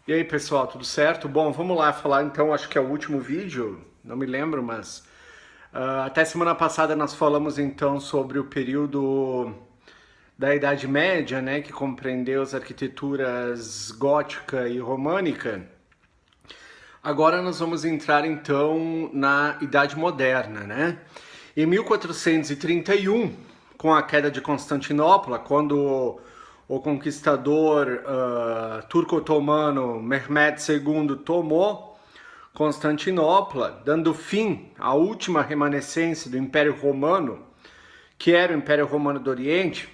E aí, pessoal, tudo certo? Bom, vamos lá falar então, acho que é o último vídeo, não me lembro, mas até semana passada nós falamos então sobre o período da Idade Média, né, que compreendeu as arquiteturas gótica e românica. Agora nós vamos entrar então na Idade Moderna, né? Em 1431, com a queda de Constantinopla, quando o conquistador turco-otomano Mehmed II tomou Constantinopla, dando fim à última remanescência do Império Romano, que era o Império Romano do Oriente,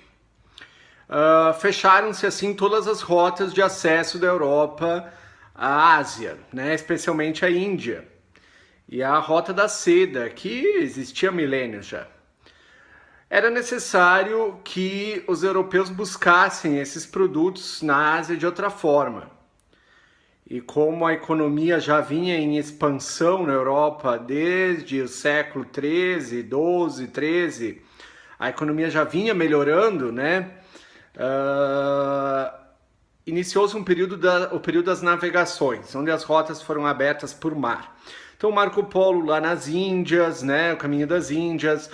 fecharam-se assim todas as rotas de acesso da Europa à Ásia, né, especialmente à Índia. E a Rota da Seda, que existia há milênios já. Era necessário que os europeus buscassem esses produtos na Ásia de outra forma. E como a economia já vinha em expansão na Europa desde o século XIII, XII, XIII, a economia já vinha melhorando, né? Iniciou-se o período das navegações, onde as rotas foram abertas por mar. Então Marco Polo lá nas Índias, né, o caminho das Índias,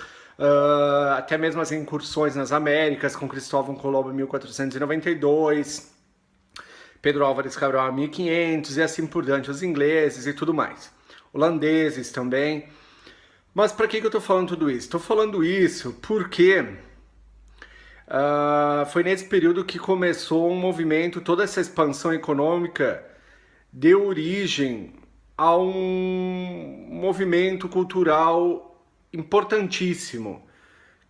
até mesmo as incursões nas Américas com Cristóvão Colombo em 1492, Pedro Álvares Cabral em 1500 e assim por diante, os ingleses e tudo mais, holandeses também. Mas para que eu estou falando tudo isso? Estou falando isso porque foi nesse período que começou um movimento, toda essa expansão econômica deu origem a um movimento cultural importantíssimo,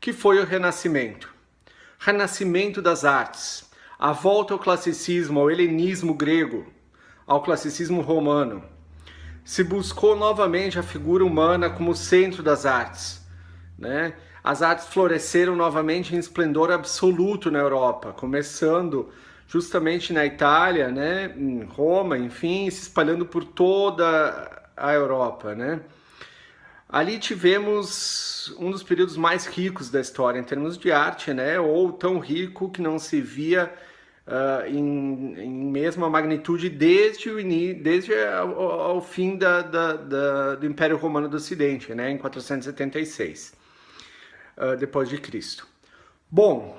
que foi o Renascimento. Renascimento das artes, a volta ao classicismo, ao helenismo grego, ao classicismo romano. Se buscou novamente a figura humana como centro das artes, né? As artes floresceram novamente em esplendor absoluto na Europa, começando justamente na Itália, né, em Roma, enfim, se espalhando por toda a Europa, né? Ali tivemos um dos períodos mais ricos da história em termos de arte, né? Ou tão rico que não se via em mesma magnitude desde ao fim do Império Romano do Ocidente, né? Em 476 depois de Cristo. Bom,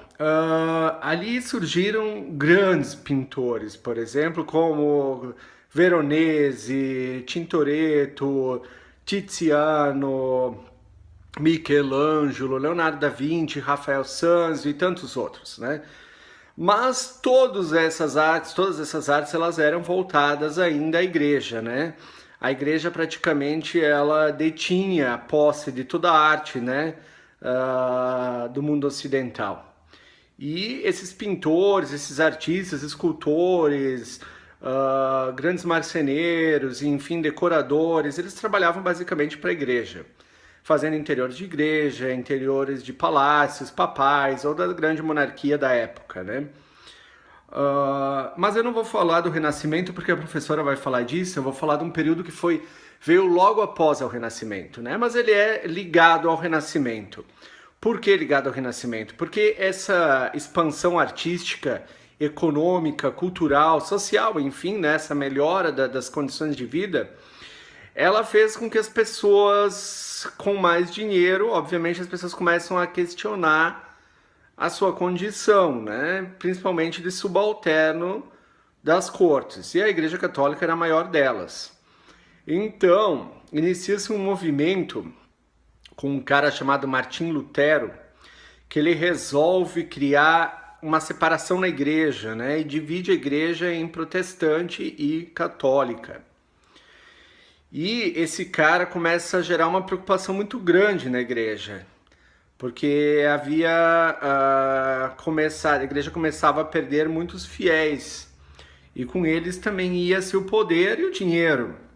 ali surgiram grandes pintores, por exemplo, como Veronese, Tintoretto, Tiziano, Michelangelo, Leonardo da Vinci, Rafael Sanzio e tantos outros, né? Mas todas essas artes, elas eram voltadas ainda à igreja, né? A igreja praticamente ela detinha a posse de toda a arte, né? Do mundo ocidental. E esses pintores, esses artistas, escultores, grandes marceneiros, enfim, decoradores, eles trabalhavam basicamente para a igreja, fazendo interiores de igreja, interiores de palácios papais ou da grande monarquia da época, né? Mas eu não vou falar do Renascimento porque a professora vai falar disso, eu vou falar de um período que veio logo após o Renascimento, né? Mas ele é ligado ao Renascimento. Por que ligado ao Renascimento? Porque essa expansão artística, econômica, cultural, social, enfim, né, essa melhora das condições de vida, ela fez com que as pessoas com mais dinheiro, obviamente as pessoas começam a questionar a sua condição, né, principalmente de subalterno das cortes, e a Igreja Católica era a maior delas. Então, inicia-se um movimento com um cara chamado Martim Lutero, que ele resolve criar uma separação na igreja, né? E divide a igreja em protestante e católica. E esse cara começa a gerar uma preocupação muito grande na igreja, porque a igreja começava a perder muitos fiéis, e com eles também ia-se o poder e o dinheiro.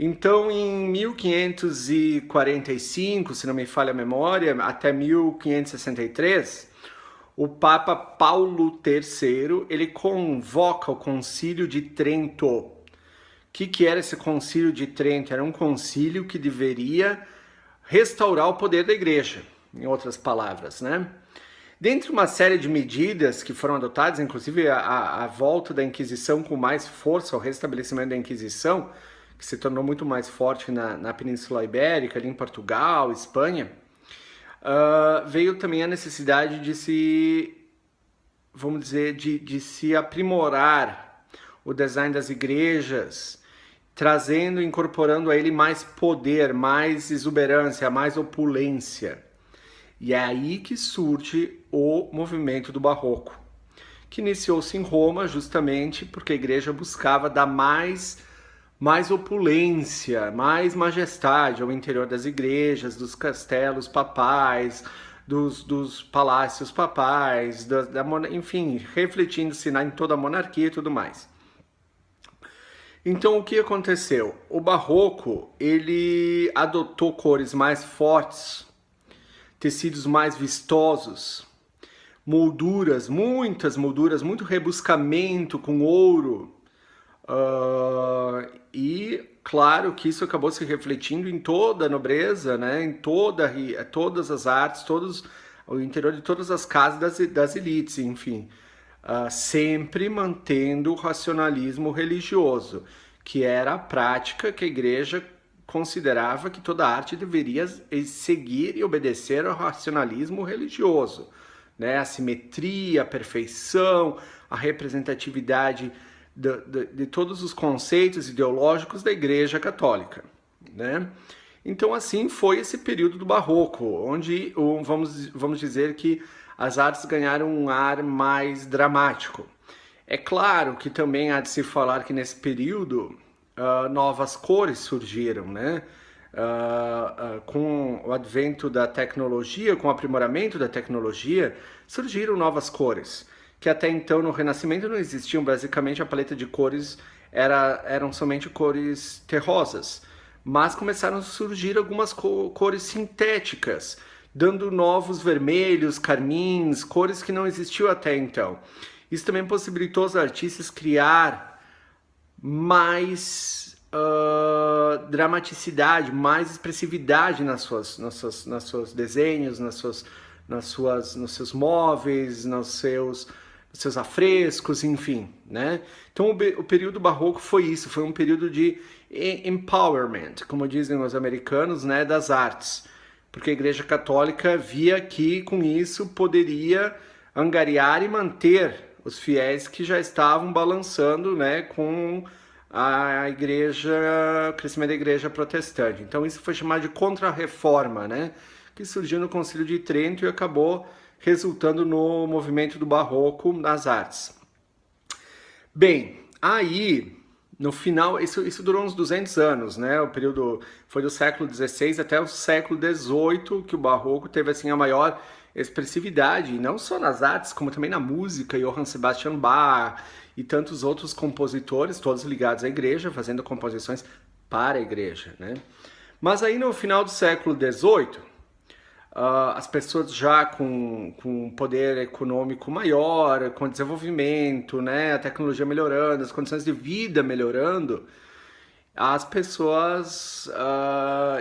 Então, em 1545, se não me falha a memória, até 1563, o Papa Paulo III, ele convoca o Concílio de Trento. O que era esse Concílio de Trento? Era um concílio que deveria restaurar o poder da Igreja, em outras palavras, né? Dentre uma série de medidas que foram adotadas, inclusive a volta da Inquisição com mais força, o restabelecimento da Inquisição, que se tornou muito mais forte na Península Ibérica, ali em Portugal, Espanha, veio também a necessidade de se, vamos dizer, de se aprimorar o design das igrejas, trazendo, incorporando a ele mais poder, mais exuberância, mais opulência. E é aí que surge o movimento do Barroco, que iniciou-se em Roma justamente porque a igreja buscava dar mais opulência, mais majestade ao interior das igrejas, dos castelos papais, dos palácios papais, enfim, refletindo-se em toda a monarquia e tudo mais. Então o que aconteceu? O Barroco, ele adotou cores mais fortes, tecidos mais vistosos, molduras, muitas molduras, muito rebuscamento com ouro. E claro que isso acabou se refletindo em toda a nobreza, né? Em todas as artes, o interior de todas as casas das elites, enfim. Sempre mantendo o racionalismo religioso, que era a prática que a igreja considerava que toda arte deveria seguir e obedecer ao racionalismo religioso, né? A simetria, a perfeição, a representatividade de todos os conceitos ideológicos da Igreja Católica, né? Então assim foi esse período do Barroco, onde vamos dizer que as artes ganharam um ar mais dramático. É claro que também há de se falar que nesse período novas cores surgiram, né? Com o advento da tecnologia, com o aprimoramento da tecnologia, surgiram novas cores, que até então no Renascimento não existiam. Basicamente a paleta de cores eram somente cores terrosas, mas começaram a surgir algumas cores sintéticas, dando novos vermelhos, carmins, cores que não existiam até então. Isso também possibilitou os artistas criar mais dramaticidade, mais expressividade nos seus desenhos, nos seus móveis, nos seus afrescos, enfim, né? Então o período barroco foi isso, foi um período de empowerment, como dizem os americanos, né, das artes, porque a Igreja Católica via que com isso poderia angariar e manter os fiéis que já estavam balançando, né, com a igreja, o crescimento da igreja protestante. Então isso foi chamado de Contra-Reforma, né, que surgiu no Concílio de Trento e acabou resultando no movimento do Barroco nas artes. Bem, aí no final, isso durou uns 200 anos, né? O período foi do século XVI até o século XVIII que o Barroco teve assim a maior expressividade, não só nas artes, como também na música. Johann Sebastian Bach e tantos outros compositores, todos ligados à igreja, fazendo composições para a igreja, né? Mas aí no final do século XVIII, as pessoas já com poder econômico maior, com desenvolvimento, né, a tecnologia melhorando, as condições de vida melhorando, as pessoas,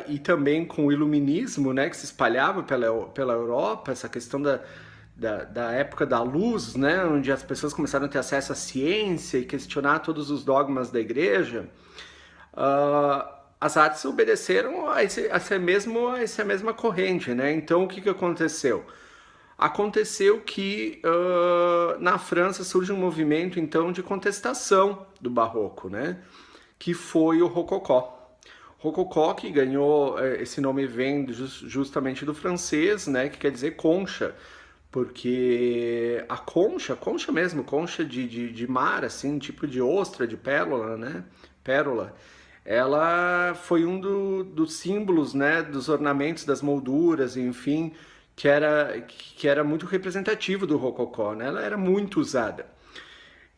e também com o iluminismo, né, que se espalhava pela Europa, essa questão da época da luz, né, onde as pessoas começaram a ter acesso à ciência e questionar todos os dogmas da igreja, as artes obedeceram a essa mesma corrente, né? Então, o que aconteceu? Aconteceu que na França surge um movimento, então, de contestação do Barroco, né? Que foi o Rococó. Rococó, que ganhou, esse nome vem justamente do francês, né? Que quer dizer concha, porque a concha mesmo, concha de mar, assim, tipo de ostra, de pérola, né? Pérola. Ela foi um dos símbolos, né, dos ornamentos, das molduras, enfim, que era muito representativo do Rococó, né? Ela era muito usada.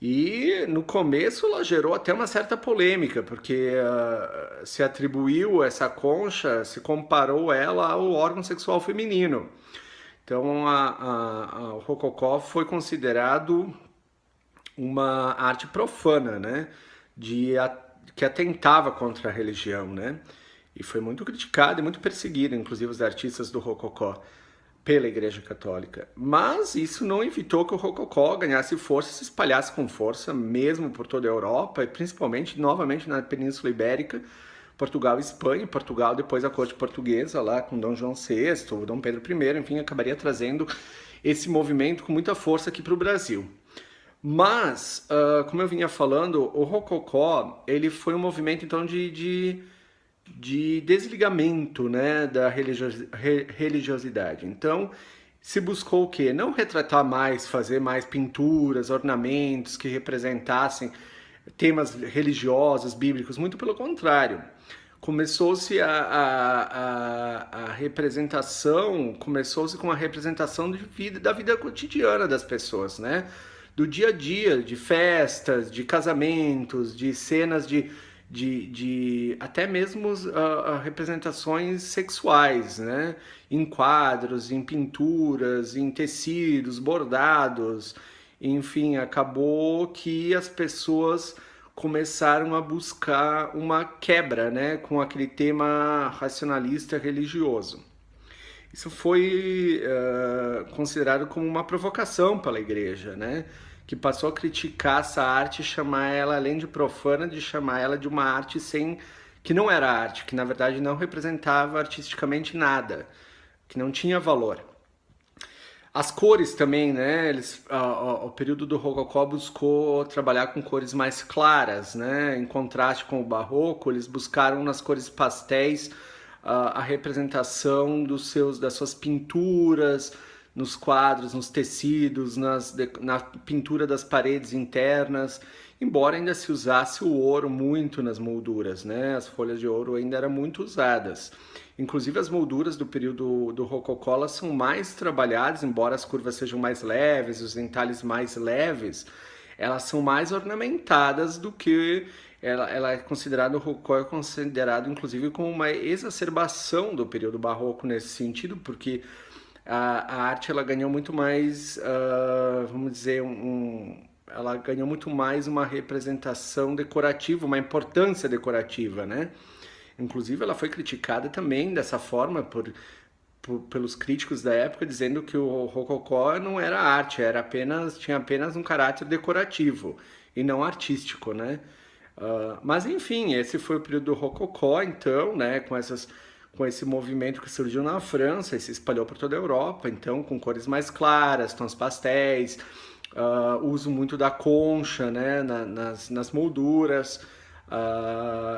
E no começo ela gerou até uma certa polêmica, porque se atribuiu essa concha, se comparou ela ao órgão sexual feminino. Então o Rococó foi considerado uma arte profana, né? Que atentava contra a religião, né? E foi muito criticado e muito perseguido, inclusive os artistas do Rococó. pela Igreja Católica. Mas isso não evitou que o Rococó ganhasse força, se espalhasse com força, mesmo por toda a Europa, e principalmente, novamente, na Península Ibérica, Portugal e Espanha. Portugal, depois a corte portuguesa, lá com Dom João VI, Dom Pedro I, enfim, acabaria trazendo esse movimento com muita força aqui para o Brasil. Mas, como eu vinha falando, o Rococó, ele foi um movimento, então, de desligamento, né, da religiosidade. Então, se buscou o quê? Não retratar mais, fazer mais pinturas, ornamentos que representassem temas religiosos, bíblicos, muito pelo contrário. Começou-se a representação, começou-se com a representação da vida cotidiana das pessoas, né? Do dia a dia, de festas, de casamentos, de cenas de até mesmo representações sexuais, né? Em quadros, em pinturas, em tecidos, bordados, enfim, acabou que as pessoas começaram a buscar uma quebra, né, com aquele tema racionalista religioso. Isso foi considerado como uma provocação pela igreja, né? Que passou a criticar essa arte, chamar ela, além de profana, de chamar ela de uma arte sem que não era arte, que na verdade não representava artisticamente nada, que não tinha valor. As cores também, né? O período do Rococó buscou trabalhar com cores mais claras, né? Em contraste com o Barroco, eles buscaram nas cores pastéis a representação das suas pinturas, nos quadros, nos tecidos, na pintura das paredes internas, embora ainda se usasse o ouro muito nas molduras, né? As folhas de ouro ainda eram muito usadas. Inclusive as molduras do período do Rococó são mais trabalhadas, embora as curvas sejam mais leves, os entalhes mais leves, elas são mais ornamentadas do que ela é considerada, o Rococó é considerado inclusive como uma exacerbação do período barroco nesse sentido, porque a arte ela ganhou muito mais, vamos dizer, ela ganhou muito mais uma representação decorativa, uma importância decorativa, né? Inclusive, ela foi criticada também dessa forma pelos críticos da época, dizendo que o Rococó não era arte, tinha apenas um caráter decorativo e não artístico, né? Mas enfim, esse foi o período do Rococó, então, né? Com esse movimento que surgiu na França e se espalhou por toda a Europa, então com cores mais claras, tons pastéis, uso muito da concha, né? Nas molduras.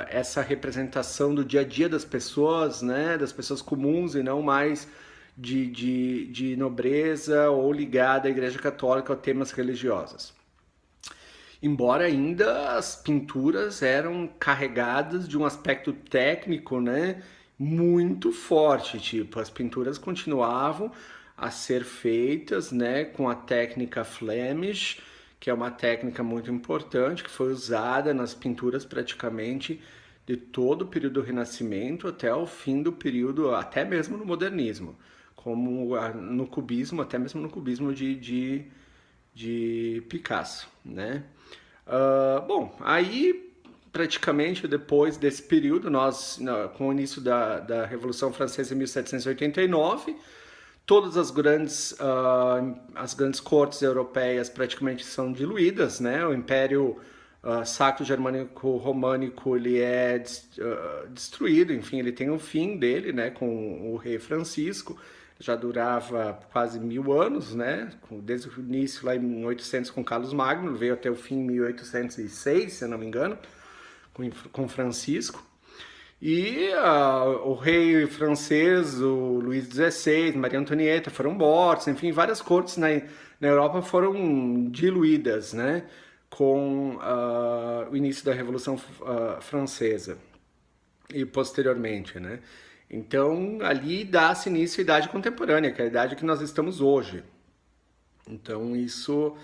Essa representação do dia a dia das pessoas, né, das pessoas comuns e não mais de nobreza ou ligada à Igreja Católica ou temas religiosos. Embora ainda as pinturas eram carregadas de um aspecto técnico, né, muito forte, tipo, as pinturas continuavam a ser feitas, né, com a técnica Flemish, que é uma técnica muito importante, que foi usada nas pinturas praticamente de todo o período do Renascimento até o fim do período, até mesmo no modernismo, como no cubismo, até mesmo no cubismo de Picasso, né? Bom, aí praticamente depois desse período, com o início da Revolução Francesa em 1789, todas as grandes cortes europeias praticamente são diluídas, né? O Império Sacro-Germânico-Românico ele é destruído, enfim, ele tem um fim dele, né? Com o rei Francisco, já durava quase 1000 anos, né? Desde o início lá em 800 com Carlos Magno, veio até o fim em 1806, se eu não me engano, com Francisco. E o rei francês, o Luís XVI, Maria Antonieta foram mortos, enfim, várias cortes na Europa foram diluídas, né, com o início da Revolução Francesa e posteriormente, né. Então, ali dá-se início à Idade Contemporânea, que é a idade que nós estamos hoje. Então, isso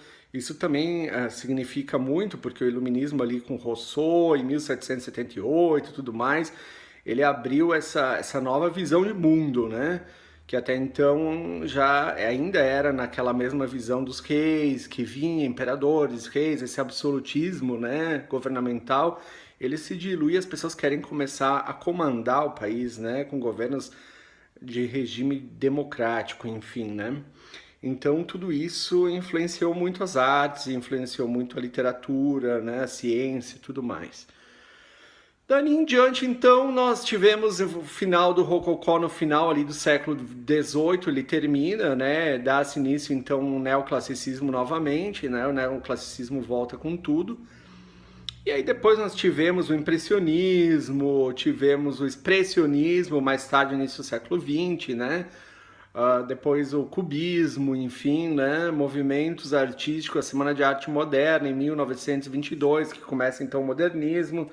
também significa muito, porque o iluminismo ali com Rousseau, em 1778 e tudo mais, ele abriu essa nova visão de mundo, né? Que até então já ainda era naquela mesma visão dos reis, que vinha imperadores, reis, esse absolutismo, né, governamental, ele se dilui, as pessoas querem começar a comandar o país, né, com governos de regime democrático, enfim, né? Então tudo isso influenciou muito as artes, influenciou muito a literatura, né, a ciência e tudo mais. Dali em diante, então, nós tivemos o final do Rococó no final ali do século XVIII, ele termina, né? Dá-se início, então, um neoclassicismo novamente, né? O neoclassicismo volta com tudo. E aí depois nós tivemos o impressionismo, tivemos o expressionismo, mais tarde, no início do século XX, né? Depois o cubismo, enfim, né? Movimentos artísticos, a Semana de Arte Moderna, em 1922, que começa, então, o modernismo.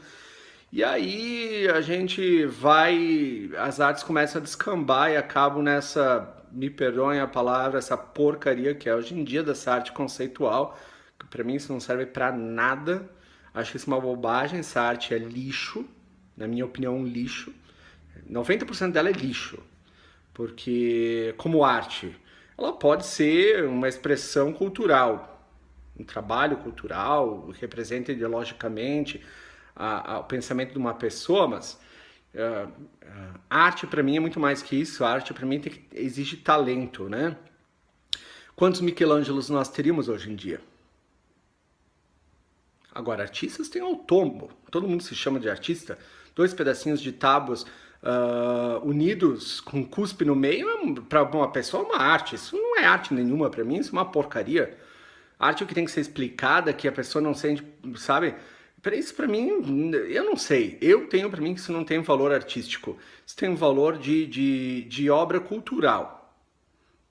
E aí a gente vai, as artes começam a descambar e acabam nessa, me perdoem a palavra, essa porcaria que é hoje em dia dessa arte conceitual, que pra mim isso não serve pra nada. Acho isso uma bobagem, essa arte é lixo, na minha opinião, um lixo. 90% dela é lixo, porque como arte, ela pode ser uma expressão cultural, um trabalho cultural, representa ideologicamente o pensamento de uma pessoa, mas arte para mim é muito mais que isso. A arte para mim exige talento, né? Quantos Michelangelos nós teríamos hoje em dia? Agora, artistas tem ao tombo, todo mundo se chama de artista. 2 pedacinhos de tábuas unidos com cuspe no meio, para uma pessoa é uma arte. Isso não é arte nenhuma para mim, isso é uma porcaria. Arte é o que tem que ser explicada, que a pessoa não sente, sabe? Isso para mim, eu não sei. Eu tenho para mim que isso não tem um valor artístico. Isso tem um valor de obra cultural.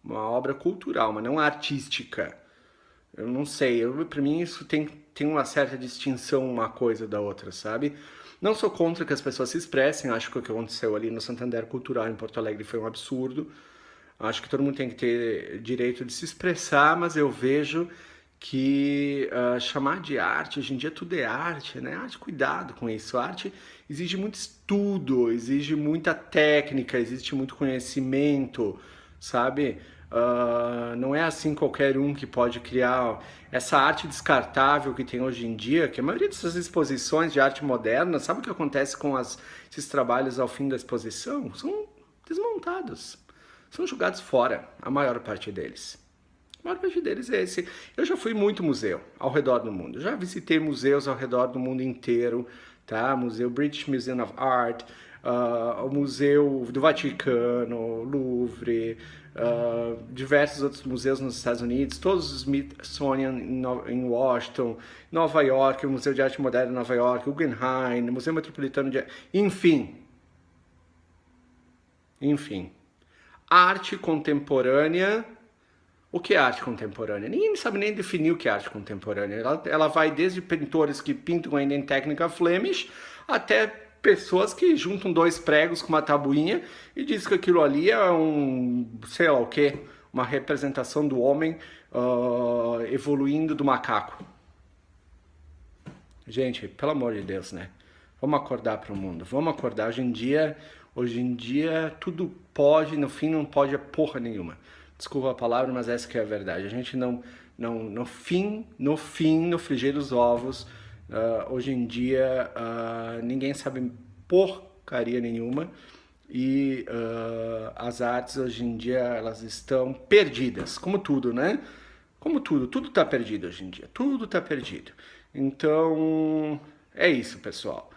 Uma obra cultural, mas não artística. Eu não sei. Para mim isso tem uma certa distinção uma coisa da outra, sabe? Não sou contra que as pessoas se expressem. Acho que o que aconteceu ali no Santander Cultural em Porto Alegre foi um absurdo. Acho que todo mundo tem que ter direito de se expressar, mas eu vejo que chamar de arte, hoje em dia tudo é arte, né? Arte, cuidado com isso. A arte exige muito estudo, exige muita técnica, existe muito conhecimento, sabe? Não é assim qualquer um que pode criar essa arte descartável que tem hoje em dia, que a maioria dessas exposições de arte moderna, sabe o que acontece com esses trabalhos ao fim da exposição? São desmontados, são jogados fora, a maior parte deles. A maior parte deles é esse. Eu já fui muito museu ao redor do mundo. Já visitei museus ao redor do mundo inteiro, tá? Museu British Museum of Art, o Museu do Vaticano, Louvre, diversos outros museus nos Estados Unidos, todos os Smithsonian em Washington, Nova York, o Museu de Arte Moderna em Nova York, Guggenheim, o Museu Metropolitano de... Enfim. Arte contemporânea. O que é arte contemporânea? Ninguém sabe nem definir o que é arte contemporânea. Ela vai desde pintores que pintam ainda em técnica Flemish até pessoas que juntam 2 pregos com uma tabuinha e diz que aquilo ali é sei lá o quê, uma representação do homem evoluindo do macaco. Gente, pelo amor de Deus, né? Vamos acordar para o mundo. Vamos acordar. Hoje em dia tudo pode, no fim não pode porra nenhuma. Desculpa a palavra, mas essa que é a verdade. A gente no frigir dos ovos, hoje em dia ninguém sabe porcaria nenhuma e as artes hoje em dia elas estão perdidas, como tudo, né? Como tudo tá perdido hoje em dia, tudo tá perdido. Então é isso, pessoal.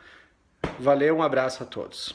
Valeu, um abraço a todos.